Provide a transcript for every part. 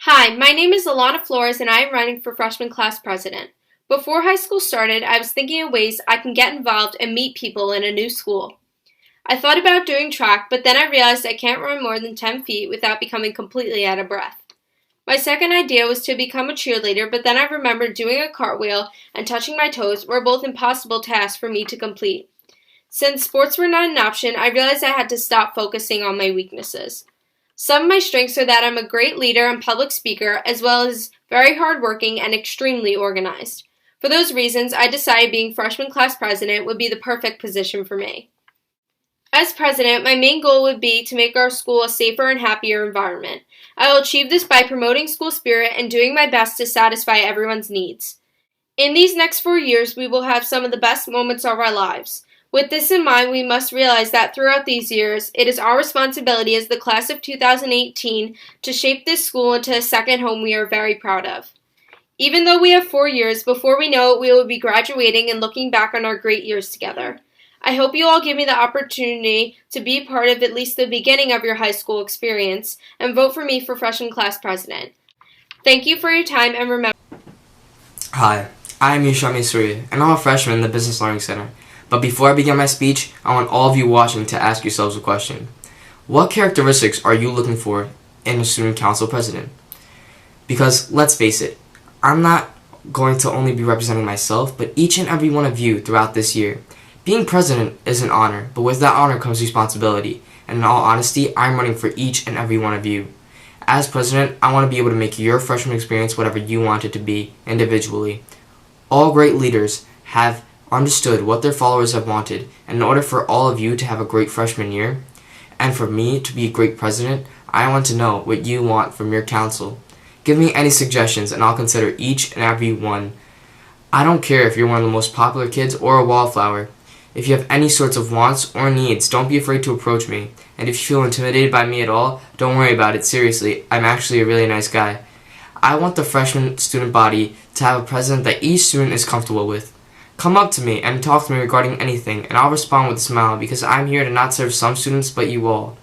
Hi, my name is Alana Flores and I am running for freshman class president. Before high school started, I was thinking of ways I can get involved and meet people in a new school. I thought about doing track, but then I realized I can't run more than 10 feet without becoming completely out of breath. My second idea was to become a cheerleader, but then I remembered doing a cartwheel and touching my toes were both impossible tasks for me to complete. Since sports were not an option, I realized I had to stop focusing on my weaknesses. Some of my strengths are that I'm a great leader and public speaker, as well as very hardworking and extremely organized. For those reasons, I decided being freshman class president would be the perfect position for me. As president, my main goal would be to make our school a safer and happier environment. I will achieve this by promoting school spirit and doing my best to satisfy everyone's needs. In these next 4 years, we will have some of the best moments of our lives. With this in mind, we must realize that throughout these years, it is our responsibility as the class of 2018 to shape this school into a second home we are very proud of. Even though we have 4 years, before we know it, we will be graduating and looking back on our great years together. I hope you all give me the opportunity to be part of at least the beginning of your high school experience and vote for me for freshman class president. Thank you for your time and remember. Hi, I am Yami, and I'm a freshman in the Business Learning Center. But before I begin my speech, I want all of you watching to ask yourselves a question. What characteristics are you looking for in a student council president? Because let's face it, I'm not going to only be representing myself, but each and every one of you throughout this year. Being president is an honor, but with that honor comes responsibility, and in all honesty, I'm running for each and every one of you. As president, I want to be able to make your freshman experience whatever you want it to be, individually. All great leaders have understood what their followers have wanted, and in order for all of you to have a great freshman year, and for me to be a great president, I want to know what you want from your council. Give me any suggestions, and I'll consider each and every one. I don't care if you're one of the most popular kids or a wallflower. If you have any sorts of wants or needs, don't be afraid to approach me. And if you feel intimidated by me at all, don't worry about it. Seriously, I'm actually a really nice guy. I want the freshman student body to have a president that each student is comfortable with. Come up to me and talk to me regarding anything, and I'll respond with a smile because I'm here to not serve some students but you all.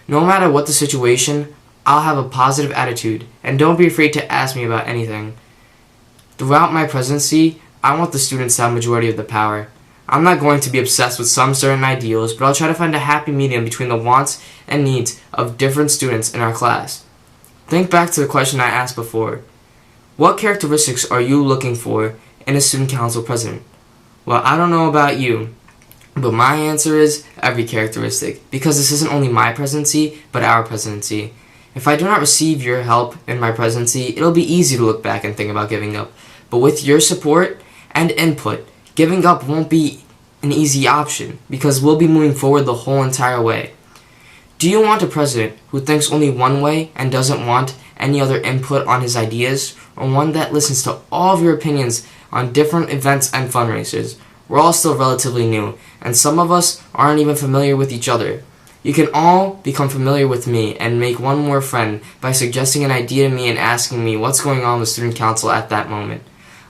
No matter what the situation, I'll have a positive attitude, and don't be afraid to ask me about anything. Throughout my presidency, I want the students to have majority of the power. I'm not going to be obsessed with some certain ideals, but I'll try to find a happy medium between the wants and needs of different students in our class. Think back to the question I asked before. What characteristics are you looking for in a student council president? Well, I don't know about you, but my answer is every characteristic, because this isn't only my presidency, but our presidency. If I do not receive your help in my presidency, it'll be easy to look back and think about giving up. But with your support and input, giving up won't be an easy option, because we'll be moving forward the whole entire way. Do you want a president who thinks only one way and doesn't want any other input on his ideas, or one that listens to all of your opinions on different events and fundraisers? We're all still relatively new, and some of us aren't even familiar with each other. You can all become familiar with me and make one more friend by suggesting an idea to me and asking me what's going on with student council at that moment.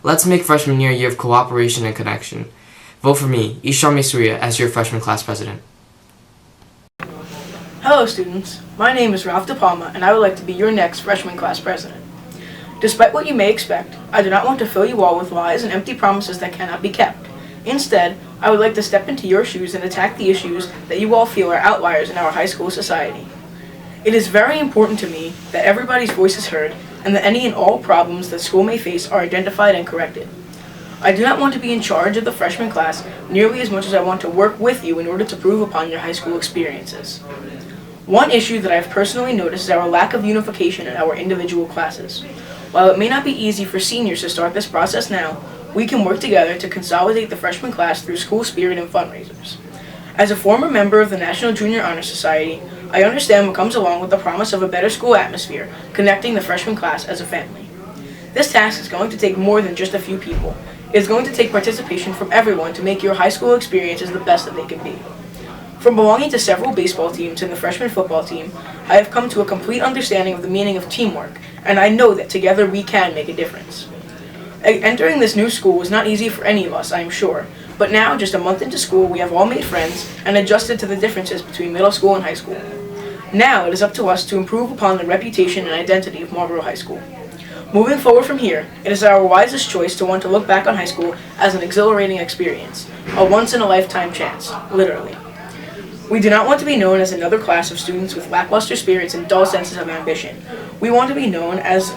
Let's make freshman year a year of cooperation and connection. Vote for me, Yami, as your freshman class president. Hello students, my name is Ralph De Palma and I would like to be your next freshman class president. Despite what you may expect, I do not want to fill you all with lies and empty promises that cannot be kept. Instead, I would like to step into your shoes and attack the issues that you all feel are outliers in our high school society. It is very important to me that everybody's voice is heard and that any and all problems that school may face are identified and corrected. I do not want to be in charge of the freshman class nearly as much as I want to work with you in order to improve upon your high school experiences. One issue that I have personally noticed is our lack of unification in our individual classes. While it may not be easy for seniors to start this process now, we can work together to consolidate the freshman class through school spirit and fundraisers. As a former member of the National Junior Honor Society, I understand what comes along with the promise of a better school atmosphere, connecting the freshman class as a family. This task is going to take more than just a few people. It is going to take participation from everyone to make your high school experiences the best that they can be. From belonging to several baseball teams and the freshman football team, I have come to a complete understanding of the meaning of teamwork, and I know that together we can make a difference. Entering this new school was not easy for any of us, I am sure, but now, just a month into school, we have all made friends and adjusted to the differences between middle school and high school. Now it is up to us to improve upon the reputation and identity of Marlboro High School. Moving forward from here, it is our wisest choice to want to look back on high school as an exhilarating experience, a once-in-a-lifetime chance, literally. We do not want to be known as another class of students with lackluster spirits and dull senses of ambition. We want to be known as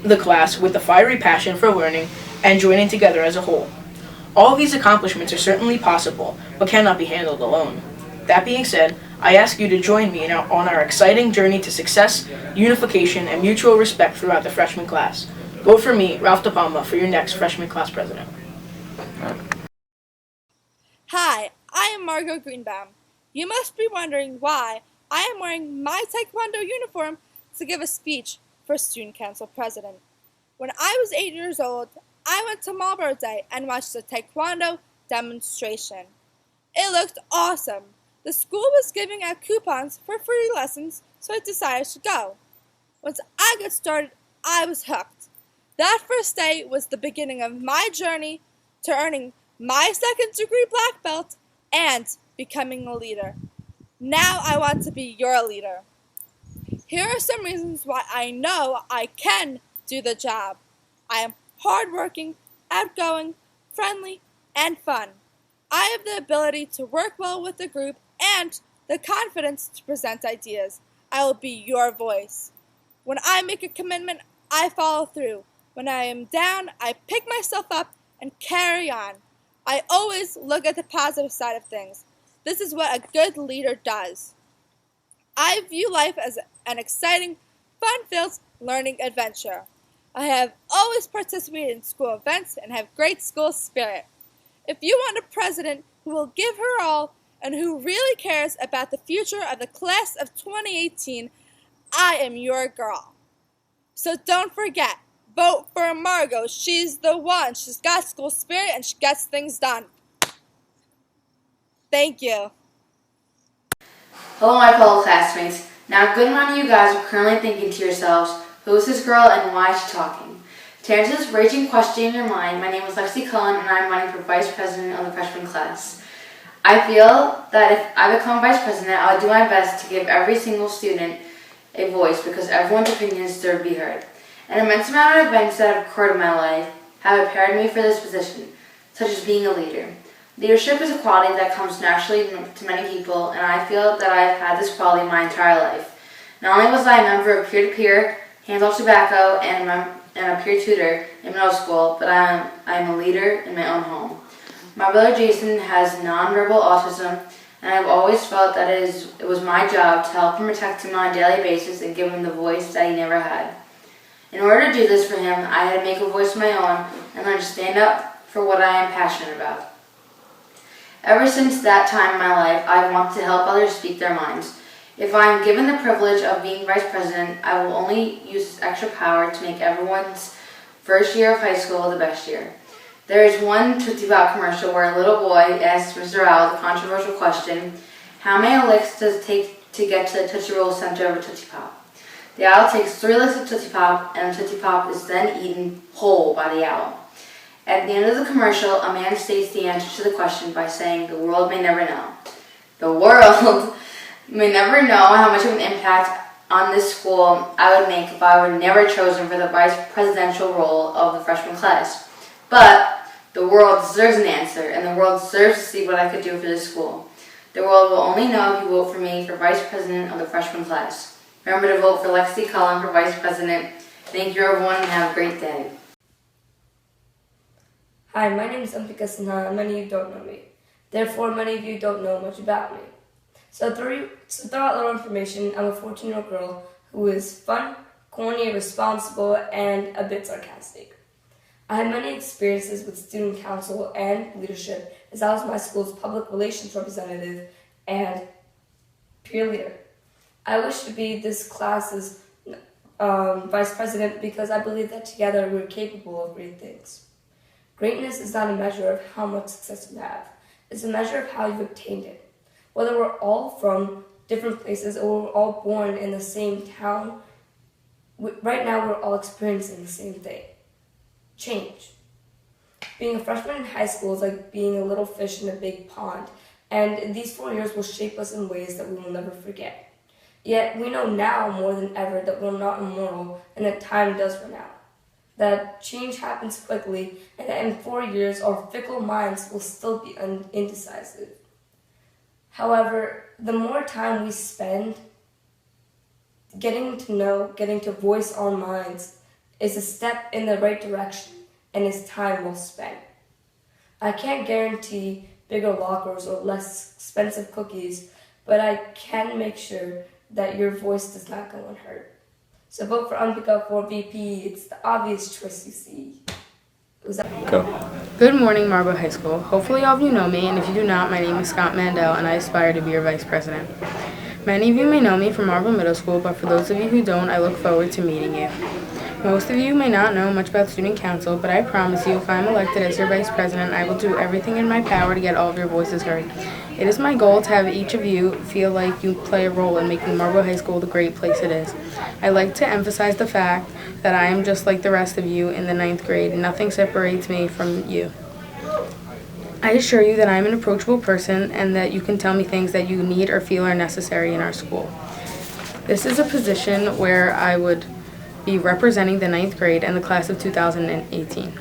the class with the fiery passion for learning and joining together as a whole. All of these accomplishments are certainly possible, but cannot be handled alone. That being said, I ask you to join me on our exciting journey to success, unification, and mutual respect throughout the freshman class. Vote for me, Ralph De Palma, for your next freshman class president. Hi, I am Margot Greenbaum. You must be wondering why I am wearing my Taekwondo uniform to give a speech for Student Council President. When I was 8 years old, I went to Marlboro Day and watched a Taekwondo demonstration. It looked awesome. The school was giving out coupons for free lessons, so I decided to go. Once I got started, I was hooked. That first day was the beginning of my journey to earning my second-degree black belt and becoming a leader. Now I want to be your leader. Here are some reasons why I know I can do the job. I am hardworking, outgoing, friendly, and fun. I have the ability to work well with the group and the confidence to present ideas. I will be your voice. When I make a commitment, I follow through. When I am down, I pick myself up and carry on. I always look at the positive side of things. This is what a good leader does. I view life as an exciting, fun-filled learning adventure. I have always participated in school events and have great school spirit. If you want a president who will give her all and who really cares about the future of the class of 2018, I am your girl. So don't forget, vote for Margot. She's the one. She's got school spirit and she gets things done. Thank you. Hello, my fellow classmates. Now, a good amount of you guys are currently thinking to yourselves, who is this girl and why is she talking? To answer this raging question in your mind, my name is Lexi and I'm running for Vice President of the freshman class. I feel that if I become Vice President, I'll do my best to give every single student a voice because everyone's opinions deserve to be heard. An immense amount of events that have occurred in my life have prepared me for this position, such as being a leader. Leadership is a quality that comes naturally to many people, and I feel that I've had this quality my entire life. Not only was I a member of peer-to-peer, hands-off tobacco, and a peer tutor in middle school, but I am a leader in my own home. My brother Jason has nonverbal autism, and I've always felt that it was my job to help him protect him on a daily basis and give him the voice that he never had. In order to do this for him, I had to make a voice of my own and learn to stand up for what I am passionate about. Ever since that time in my life, I want to help others speak their minds. If I am given the privilege of being Vice President, I will only use this extra power to make everyone's first year of high school the best year. There is one Tootsie Pop commercial where a little boy asks Mr. Owl the controversial question, how many licks does it take to get to the Tootsie Roll center of a Tootsie Pop? The owl takes 3 licks of Tootsie Pop, and the Tootsie Pop is then eaten whole by the owl. At the end of the commercial, a man states the answer to the question by saying, the world may never know. The world may never know how much of an impact on this school I would make if I were never chosen for the vice presidential role of the freshman class. But the world deserves an answer, and the world deserves to see what I could do for this school. The world will only know if you vote for me for vice president of the freshman class. Remember to vote for Lexi Cullen for vice president. Thank you, everyone, and have a great day. Hi, my name is Ampika Sinha, and many of you don't know me. Therefore, many of you don't know much about me. So to throw out a little information, I'm a 14-year-old girl who is fun, corny, responsible, and a bit sarcastic. I had many experiences with student council and leadership as I was my school's public relations representative and peer leader. I wish to be this class's vice president because I believe that together we're capable of great things. Greatness is not a measure of how much success you have. It's a measure of how you've obtained it. Whether we're all from different places or we're all born in the same town, right now we're all experiencing the same thing. Change. Being a freshman in high school is like being a little fish in a big pond, and these 4 years will shape us in ways that we will never forget. Yet we know now more than ever that we're not immortal and that time does run out. That change happens quickly and that in 4 years our fickle minds will still be indecisive. However, the more time we spend getting to know, getting to voice our minds is a step in the right direction and is time well spent. I can't guarantee bigger lockers or less expensive cookies, but I can make sure that your voice does not go unheard. So vote for Umpika for VP. It's the obvious choice you see. Go. Good morning, Margot High School. Hopefully all of you know me, and if you do not, my name is Scott Mandel, and I aspire to be your Vice President. Many of you may know me from Marlboro Middle School, but for those of you who don't, I look forward to meeting you. Most of you may not know much about Student Council, but I promise you, if I'm elected as your Vice President, I will do everything in my power to get all of your voices heard. It is my goal to have each of you feel like you play a role in making Marlboro High School the great place it is. I like to emphasize the fact that I am just like the rest of you in the 9th grade. Nothing separates me from you. I assure you that I am an approachable person and that you can tell me things that you need or feel are necessary in our school. This is a position where I would be representing the 9th grade and the class of 2018.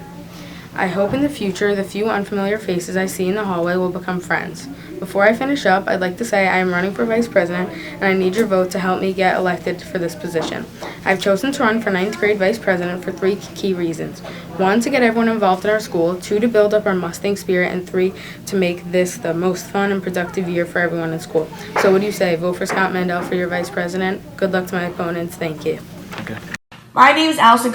I hope in the future the few unfamiliar faces I see in the hallway will become friends. Before I finish up, I'd like to say I am running for Vice President and I need your vote to help me get elected for this position. I've chosen to run for 9th grade Vice President for 3 key reasons. 1, to get everyone involved in our school. 2, to build up our Mustang spirit. And 3, to make this the most fun and productive year for everyone in school. So what do you say? Vote for Scott Mandel for your Vice President. Good luck to my opponents. Thank you. Okay. My name is Alison.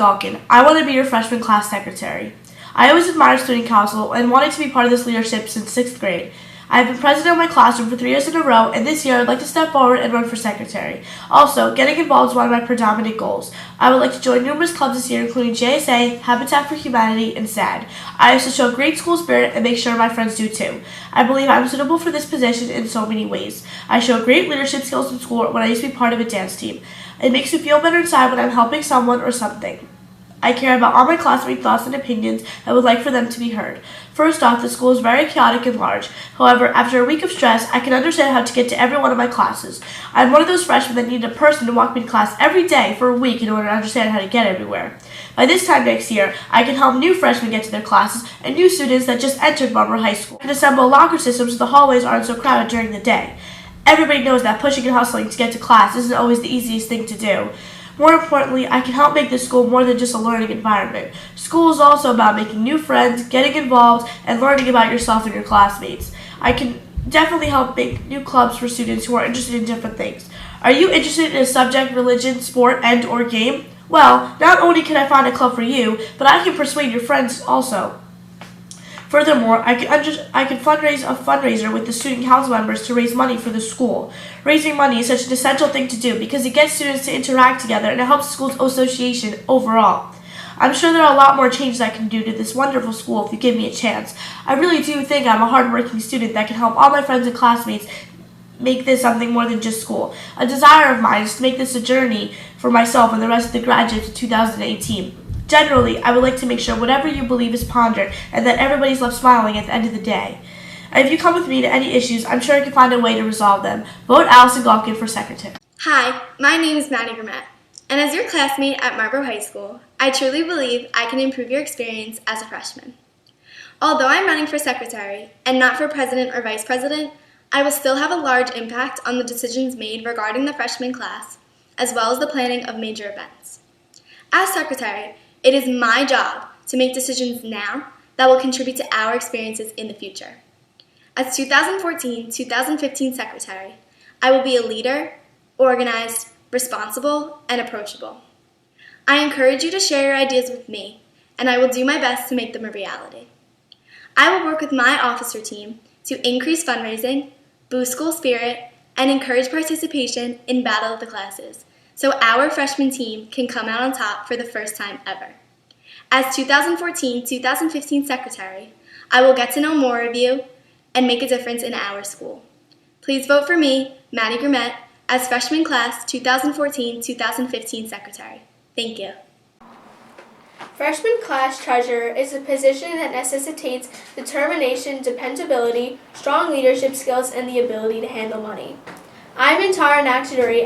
I want to be your freshman class secretary. I always admired Student Council and wanted to be part of this leadership since 6th grade. I have been president of my classroom for 3 years in a row, and this year I'd like to step forward and run for secretary. Also, getting involved is one of my predominant goals. I would like to join numerous clubs this year, including JSA, Habitat for Humanity, and SAD. I also show great school spirit and make sure my friends do too. I believe I'm suitable for this position in so many ways. I show great leadership skills in school when I used to be part of a dance team. It makes me feel better inside when I'm helping someone or something. I care about all my classmates' thoughts and opinions and would like for them to be heard. First off, the school is very chaotic and large. However, after a week of stress, I can understand how to get to every one of my classes. I'm one of those freshmen that need a person to walk me to class every day for a week in order to understand how to get everywhere. By this time next year, I can help new freshmen get to their classes and new students that just entered Marlboro High School. I can assemble locker systems so the hallways aren't so crowded during the day. Everybody knows that pushing and hustling to get to class isn't always the easiest thing to do. More importantly, I can help make this school more than just a learning environment. School is also about making new friends, getting involved, and learning about yourself and your classmates. I can definitely help make new clubs for students who are interested in different things. Are you interested in a subject, religion, sport, and or game? Well, not only can I find a club for you, but I can persuade your friends also. Furthermore, I can fundraise a fundraiser with the student council members to raise money for the school. Raising money is such an essential thing to do because it gets students to interact together and it helps the school's association overall. I'm sure there are a lot more changes I can do to this wonderful school if you give me a chance. I really do think I'm a hardworking student that can help all my friends and classmates make this something more than just school. A desire of mine is to make this a journey for myself and the rest of the graduates of 2018. Generally, I would like to make sure whatever you believe is pondered and that everybody's left smiling at the end of the day. And if you come with me to any issues, I'm sure I can find a way to resolve them. Vote Alison for secretary. Hi, my name is Maddie, and as your classmate at Marlboro High School, I truly believe I can improve your experience as a freshman. Although I'm running for secretary and not for president or vice president, I will still have a large impact on the decisions made regarding the freshman class, as well as the planning of major events. As secretary, it is my job to make decisions now that will contribute to our experiences in the future. As 2014-2015 secretary, I will be a leader, organized, responsible, and approachable. I encourage you to share your ideas with me, and I will do my best to make them a reality. I will work with my officer team to increase fundraising, boost school spirit, and encourage participation in Battle of the Classes, so our freshman team can come out on top for the first time ever. As 2014-2015 secretary, I will get to know more of you and make a difference in our school. Please vote for me, Maddie, as freshman class 2014-2015 secretary. Thank you. Freshman class treasurer is a position that necessitates determination, dependability, strong leadership skills, and the ability to handle money. I'm Enara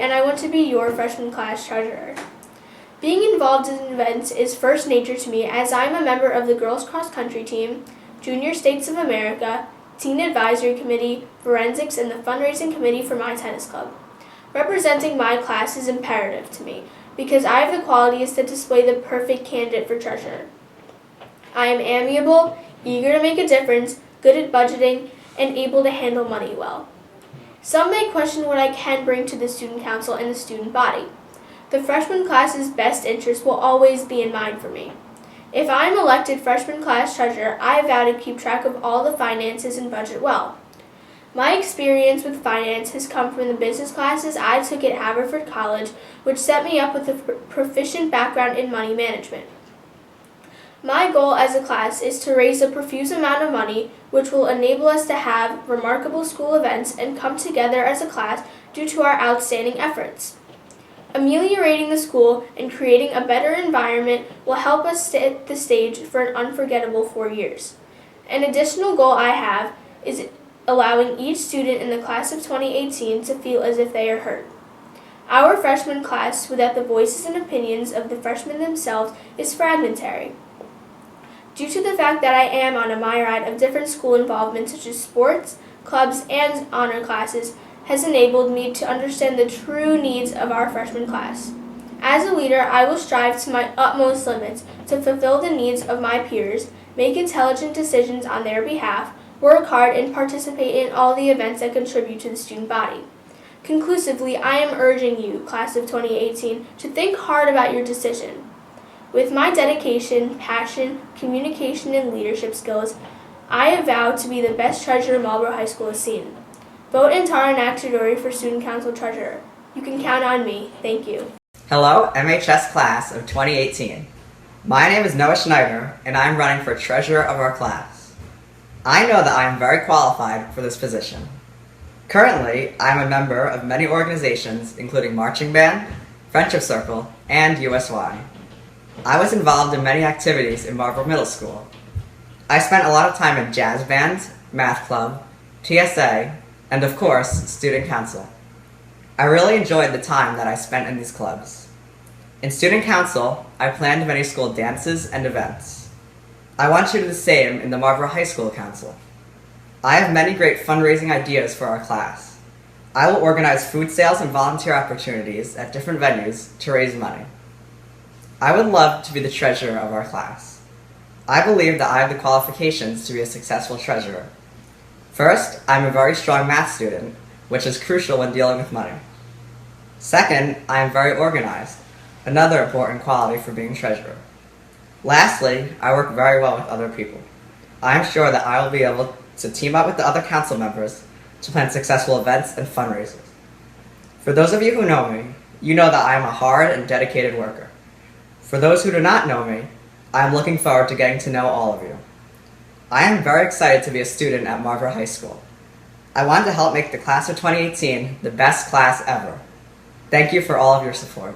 and I want to be your freshman class treasurer. Being involved in events is first nature to me as I'm a member of the girls cross country team, Junior States of America, Teen Advisory Committee, Forensics, and the fundraising committee for my tennis club. Representing my class is imperative to me because I have the qualities that display the perfect candidate for treasurer. I am amiable, eager to make a difference, good at budgeting, and able to handle money well. Some may question what I can bring to the student council and the student body. The freshman class's best interest will always be in mind for me. If I am elected freshman class treasurer, I vow to keep track of all the finances and budget well. My experience with finance has come from the business classes I took at Haverford College, which set me up with a proficient background in money management. My goal as a class is to raise a profuse amount of money, which will enable us to have remarkable school events and come together as a class due to our outstanding efforts. Ameliorating the school and creating a better environment will help us set the stage for an unforgettable 4 years. An additional goal I have is allowing each student in the class of 2018 to feel as if they are heard. Our freshman class, without the voices and opinions of the freshmen themselves, is fragmentary. Due to the fact that I am on a myriad of different school involvements such as sports, clubs, and honor classes, has enabled me to understand the true needs of our freshman class. As a leader, I will strive to my utmost limits to fulfill the needs of my peers, make intelligent decisions on their behalf, work hard, and participate in all the events that contribute to the student body. Conclusively, I am urging you, class of 2018, to think hard about your decision. With my dedication, passion, communication, and leadership skills, I have vowed to be the best treasurer Marlboro High School has seen. Vote Enara Nakchidori for Student Council Treasurer. You can count on me. Thank you. Hello, MHS class of 2018. My name is Noah Schneider, and I'm running for treasurer of our class. I know that I am very qualified for this position. Currently, I am a member of many organizations, including Marching Band, Friendship Circle, and USY. I was involved in many activities in Marlboro Middle School. I spent a lot of time in jazz band, math club, TSA, and of course, student council. I really enjoyed the time that I spent in these clubs. In student council, I planned many school dances and events. I want to do the same in the Marlboro High School Council. I have many great fundraising ideas for our class. I will organize food sales and volunteer opportunities at different venues to raise money. I would love to be the treasurer of our class. I believe that I have the qualifications to be a successful treasurer. First, I'm a very strong math student, which is crucial when dealing with money. Second, I am very organized, another important quality for being treasurer. Lastly, I work very well with other people. I am sure that I will be able to team up with the other council members to plan successful events and fundraisers. For those of you who know me, you know that I am a hard and dedicated worker. For those who do not know me, I am looking forward to getting to know all of you. I am very excited to be a student at Marlboro High School. I want to help make the class of 2018 the best class ever. Thank you for all of your support.